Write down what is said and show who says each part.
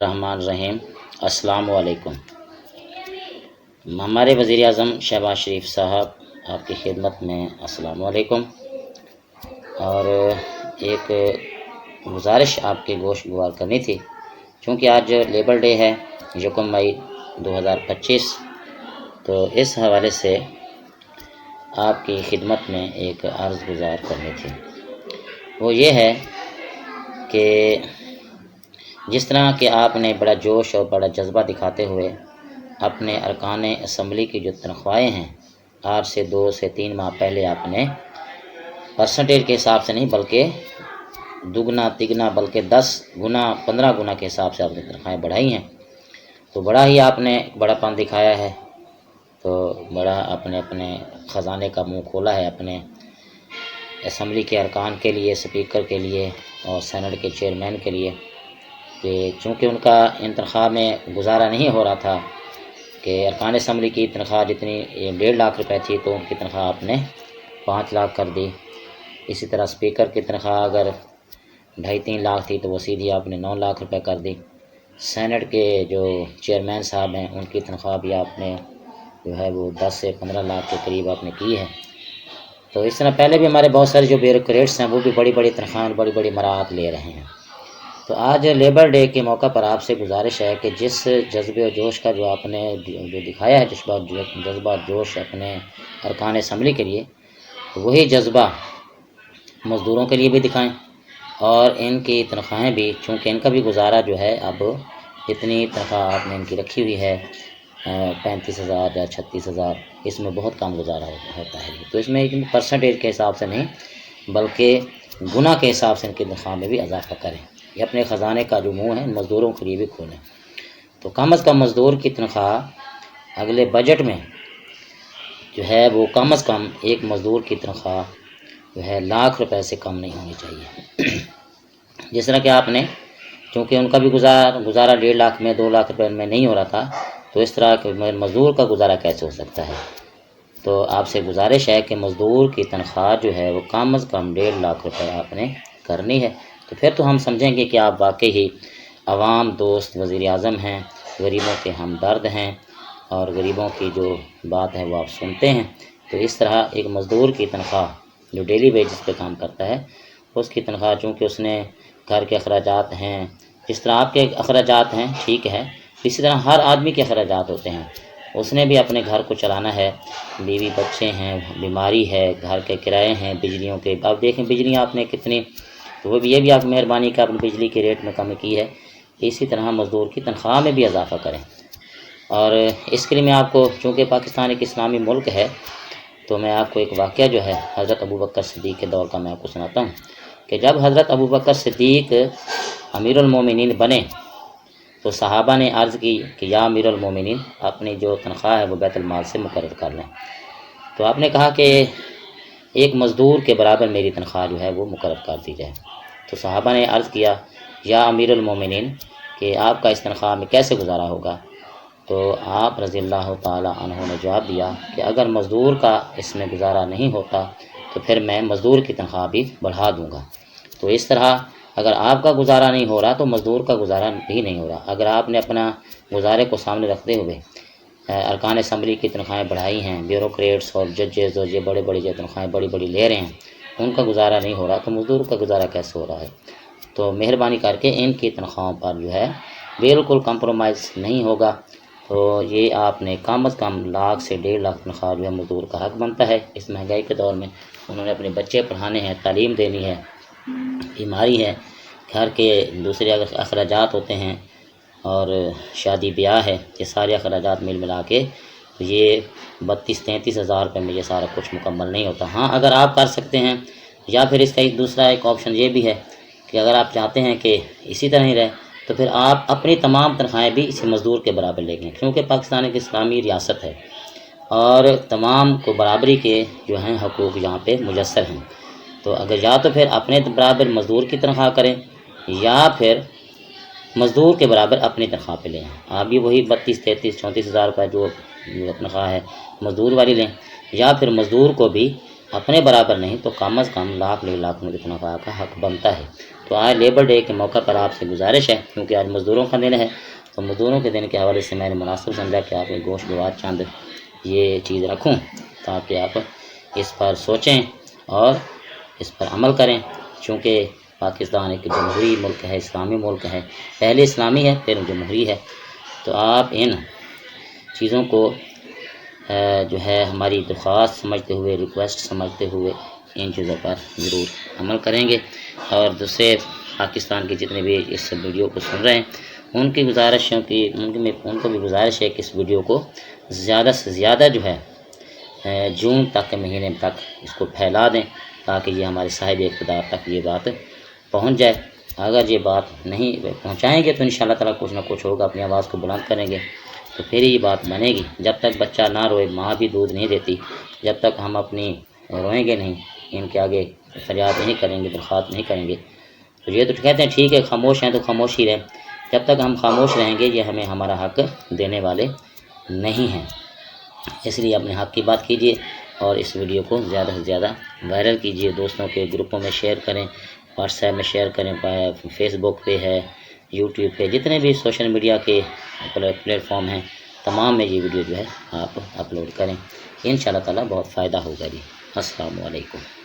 Speaker 1: الرحمن الرحیم۔ السلام علیکم۔ ہمارے وزیر اعظم شہباز شریف صاحب آپ کی خدمت میں السلام علیکم، اور ایک گزارش آپ کے گوش گزار کرنی تھی، چونکہ آج لیبر ڈے ہے 1 مئی 2025، تو اس حوالے سے آپ کی خدمت میں ایک عرض گزار کرنی تھی۔ وہ یہ ہے کہ جس طرح کہ آپ نے بڑا جوش اور بڑا جذبہ دکھاتے ہوئے اپنے ارکان اسمبلی کی جو تنخواہیں ہیں، آج سے 2 سے 3 ماہ پہلے آپ نے پرسنٹیج کے حساب سے نہیں بلکہ دگنا تگنا بلکہ 10 گنا 15 گنا کے حساب سے آپ نے تنخواہیں بڑھائی ہیں، تو بڑا ہی آپ نے بڑا پن دکھایا ہے، تو بڑا اپنے خزانے کا منہ کھولا ہے اپنے اسمبلی کے ارکان کے لیے، اسپیکر کے لیے اور سینٹ کے چیئرمین کے لیے، کہ چونکہ ان کا ان تنخواہ میں گزارا نہیں ہو رہا تھا، کہ ارکان اسمبلی کی تنخواہ جتنی 1.5 لاکھ روپے تھی تو ان کی تنخواہ آپ نے 5 لاکھ کر دی۔ اسی طرح اسپیکر کی تنخواہ اگر 2.5-3 لاکھ تھی تو وہ سیدھی آپ نے 9 لاکھ روپے کر دی۔ سینٹ کے جو چیئرمین صاحب ہیں ان کی تنخواہ بھی آپ نے جو ہے وہ 10 سے 15 لاکھ کے قریب آپ نے کی ہے۔ تو اس طرح پہلے بھی ہمارے بہت سارے جو بیوروکریٹس ہیں وہ بھی بڑی بڑی تنخواہیں بڑی بڑی مراعات لے رہے ہیں۔ تو آج لیبر ڈے کے موقع پر آپ سے گزارش ہے کہ جس جذبے و جوش کا جو آپ نے جو دکھایا ہے، جذبہ جوش اپنے ارکان اسمبلی کے لیے، وہی جذبہ مزدوروں کے لیے بھی دکھائیں، اور ان کی تنخواہیں بھی، چونکہ ان کا بھی گزارا جو ہے اب اتنی تنخواہ آپ نے ان کی رکھی ہوئی ہے 35,000 یا 36,000، اس میں بہت کم گزارا ہوتا ہے، تو اس میں پرسنٹیج کے حساب سے نہیں بلکہ گنا کے حساب سے ان کی تنخواہ میں بھی اضافہ کریں، یہ اپنے خزانے کا جو منہ ہے مزدوروں کے لیے بھی کھولیں۔ تو کم از کم مزدور کی تنخواہ اگلے بجٹ میں جو ہے وہ کم از کم ایک مزدور کی تنخواہ جو ہے 1 لاکھ روپے سے کم نہیں ہونی چاہیے۔ جس طرح کہ آپ نے، چونکہ ان کا بھی گزارا 1.5 لاکھ میں 2 لاکھ روپے میں نہیں ہو رہا تھا، تو اس طرح کہ مزدور کا گزارا کیسے ہو سکتا ہے؟ تو آپ سے گزارش ہے کہ مزدور کی تنخواہ جو ہے وہ کم از کم 1.5 لاکھ روپے آپ نے کرنی ہے، تو پھر تو ہم سمجھیں گے کہ آپ واقعی ہی عوام دوست وزیر اعظم ہیں، غریبوں کے ہمدرد ہیں، اور غریبوں کی جو بات ہے وہ آپ سنتے ہیں۔ تو اس طرح ایک مزدور کی تنخواہ جو ڈیلی ویجز پہ کام کرتا ہے، اس کی تنخواہ چونکہ اس نے گھر کے اخراجات ہیں، جس طرح آپ کے اخراجات ہیں ٹھیک ہے، اسی طرح ہر آدمی کے اخراجات ہوتے ہیں، اس نے بھی اپنے گھر کو چلانا ہے، بیوی بچے ہیں، بیماری ہے، گھر کے کرائے ہیں، بجلیوں کے، اب دیکھیں بجلی آپ نے کتنی، تو وہ بھی یہ بھی آپ مہربانی کا اپنی بجلی کے ریٹ میں کمی کی ہے، اسی طرح مزدور کی تنخواہ میں بھی اضافہ کریں۔ اور اس کے لیے میں آپ کو، چونکہ پاکستان ایک اسلامی ملک ہے، تو میں آپ کو ایک واقعہ جو ہے حضرت ابوبکر صدیق کے دور کا میں آپ کو سناتا ہوں، کہ جب حضرت ابوبکر صدیق امیر المومنین بنے تو صحابہ نے عرض کی کہ یا امیر المومنین، اپنی جو تنخواہ ہے وہ بیت المال سے مقرر کر لیں، تو آپ نے کہا کہ ایک مزدور کے برابر میری تنخواہ جو ہے وہ مقرر کر دی جائے، تو صحابہ نے عرض کیا یا امیر المومنین کہ آپ کا اس تنخواہ میں کیسے گزارا ہوگا؟ تو آپ رضی اللہ تعالی عنہ نے جواب دیا کہ اگر مزدور کا اس میں گزارا نہیں ہوتا تو پھر میں مزدور کی تنخواہ بھی بڑھا دوں گا۔ تو اس طرح اگر آپ کا گزارا نہیں ہو رہا تو مزدور کا گزارا بھی نہیں ہو رہا۔ اگر آپ نے اپنا گزارے کو سامنے رکھتے ہوئے ارکان اسمبلی کی تنخواہیں بڑھائی ہیں، بیوروکریٹس اور ججز اور یہ بڑے بڑے جو تنخواہیں بڑی بڑی لے رہے ہیں، ان کا گزارا نہیں ہو رہا تو مزدور کا گزارا کیسے ہو رہا ہے؟ تو مہربانی کر کے ان کی تنخواہوں پر جو ہے بالکل کمپرومائز نہیں ہوگا، تو یہ آپ نے کم از کم 1 لاکھ سے 1.5 لاکھ تنخواہ جو ہے مزدور کا حق بنتا ہے۔ اس مہنگائی کے دور میں انہوں نے اپنے بچے پڑھانے ہیں، تعلیم دینی ہے، بیماری ہے، گھر کے دوسرے اخراجات ہوتے ہیں، اور شادی بیاہ ہے، یہ سارے اخراجات مل ملا کے یہ 32-33 ہزار روپے میں یہ سارا کچھ مکمل نہیں ہوتا۔ ہاں اگر آپ کر سکتے ہیں، یا پھر اس کا ایک دوسرا ایک آپشن یہ بھی ہے کہ اگر آپ چاہتے ہیں کہ اسی طرح ہی رہے تو پھر آپ اپنی تمام تنخواہیں بھی اسی مزدور کے برابر لے گئے، کیونکہ پاکستان ایک اسلامی ریاست ہے اور تمام کو برابری کے جو ہیں حقوق یہاں پہ میسر ہیں، تو اگر یا تو پھر اپنے برابر مزدور کی تنخواہ کریں یا پھر مزدور کے برابر اپنی تنخواہ پہ لیں، آپ بھی وہی 32-33-34 ہزار روپے جو تنخواہ ہے مزدور والی لیں، یا پھر مزدور کو بھی اپنے برابر نہیں تو کم از کم 1 لاکھ 1.5 لاکھ میں تنخواہ کا حق بنتا ہے۔ تو آج لیبر ڈے کے موقع پر آپ سے گزارش ہے، کیونکہ آج مزدوروں کا دن ہے، تو مزدوروں کے دن کے حوالے سے میں نے مناسب سمجھا کہ آپ کے گوشت گوار چند یہ چیز رکھوں تاکہ آپ اس پر سوچیں اور اس پر عمل کریں، چونکہ پاکستان ایک جمہوری ملک ہے، اسلامی ملک ہے، پہلے اسلامی ہے پھر جمہوری ہے، تو آپ ان چیزوں کو جو ہے ہماری درخواست سمجھتے ہوئے، ریکویسٹ سمجھتے ہوئے ان چیزوں پر ضرور عمل کریں گے۔ اور دوسرے پاکستان کے جتنے بھی اس ویڈیو کو سن رہے ہیں ان کی گزارشوں کی ان کو بھی گزارش ہے کہ اس ویڈیو کو زیادہ سے زیادہ جو ہے جون تک کے مہینے تک اس کو پھیلا دیں تاکہ یہ ہمارے صاحب اقتدار تک یہ بات پہنچ جائے۔ اگر یہ بات نہیں پہنچائیں گے تو انشاءاللہ تعالیٰ کچھ نہ کچھ ہوگا، اپنی آواز کو بلند کریں گے تو پھر یہ بات بنے گی۔ جب تک بچہ نہ روئے، ماں بھی دودھ نہیں دیتی، جب تک ہم اپنی روئیں گے نہیں، ان کے آگے فریاد نہیں کریں گے، درخواست نہیں کریں گے، تو یہ تو کہتے ہیں ٹھیک ہے خاموش ہیں تو خاموش ہی رہیں، جب تک ہم خاموش رہیں گے یہ ہمیں ہمارا حق دینے والے نہیں ہیں۔ اس لیے اپنے حق کی بات کیجیے اور اس ویڈیو کو زیادہ سے زیادہ وائرل کیجیے، دوستوں کے گروپوں میں شیئر کریں، واٹس ایپ میں شیئر کریں، فیس بک پہ ہے، یوٹیوب پہ، جتنے بھی سوشل میڈیا کے پلیٹ فارم ہیں تمام میں یہ ویڈیو جو ہے آپ اپلوڈ کریں، انشاءاللہ تعالیٰ بہت فائدہ ہوگا جی۔ السلام علیکم۔